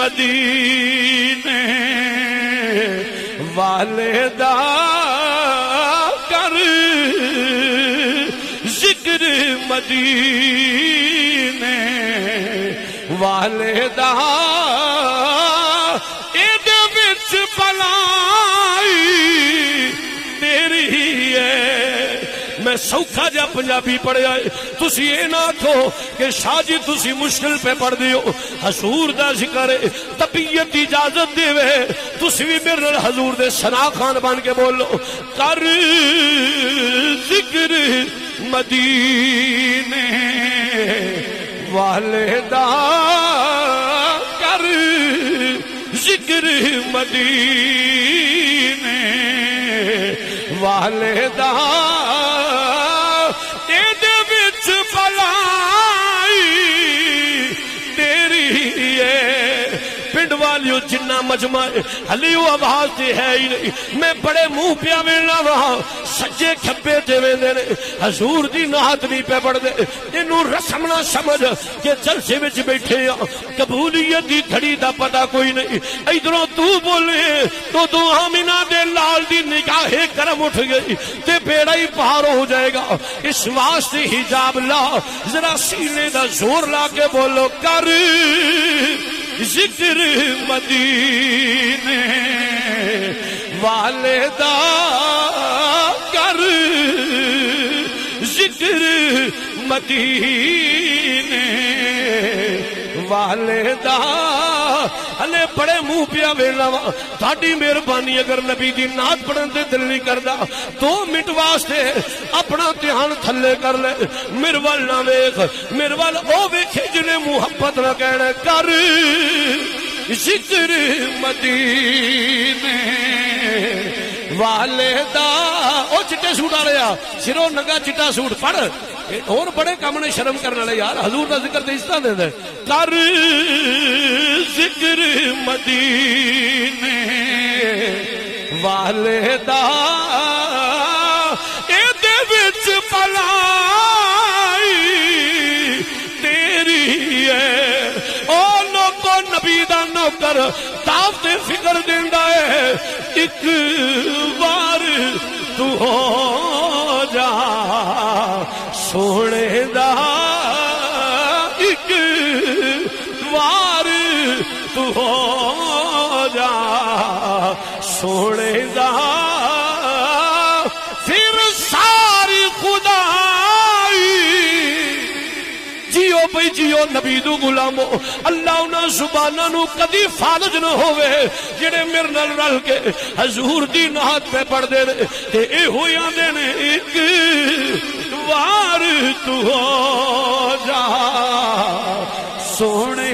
مدینے والے دا کر ذکر مدینے والے دا ایدے وچ بلائی تیری ہے میں سوکھا جا پنجابی پڑھیا ہے تسی اے نہ آکھو کہ شاہ جی تسی مشکل پہ پڑھ دیو حضور دا ذکر ہے طبیعت اجازت دے وے تسی بھی میرے حضور دے ثنا خان بن کے بولو کر ذکر مدینے والے دا کر ذکر مدینے والے دا ایدے وچ بلائی تیری ہے پنڈ والیو جنہ مجمع حلیو آواز تے ہے ہی نہیں میں بڑے منہ پیا ملنا وہاں سجے کھپے تے ویندے نے حضور دی نعت نہیں پہ پڑھ دے انہوں رسم نہ سمجھ کہ جلسے وچ بیٹھے ہیں قبولیت دی گھڑی دا پتہ کوئی نہیں ادھروں تو بولے تو آمینہ دے لال دی نگاہ کرم اٹھ گئی تے بیڑا ہی پہاڑ ہو جائے گا اس واسطے حجاب لا ذرا سینے دا زور لا کے بولو کر ذکر مدینے والے دا کر ذکر مدینے والے دا ہلے بڑے منہ پیا ویلا تھاڈی مہربانی اگر نبی دی نعت پڑھن تے دل نہیں کردا 2 منٹ واسطے اپنا دھیان تھلے کر لے میرے ول نہ ویکھ میرے ول او ویکھے جنے محبت نہ کہنا کر ذکر مدینے والے دا او چٹے سوٹ آ رہا سروں ننگا چٹا سوٹ پڑھ اور بڑے کام نے شرم کرنے والے یار حضور دا ذکر تے اس طرح دے دے کر ذکر مدینے والے دا ایدے وچ بلائی تیری ہے او لوگو نبی دا نوکر دعوت فکر دیندا ہے ایک بار تو ہو جا سونے دا ایک بار تو ہو جا سونے دا پھر ساری خدائی جیو بھئی جیو نبی دو غلامو اللہ انہاں زباناں نو کدی فالج نہ ہوئے جڑے میرے نال رل کے حضور دی نعت پہ پڑھ دے تے اے ہوئی آندے نے ایک بار تو ہو جا سونے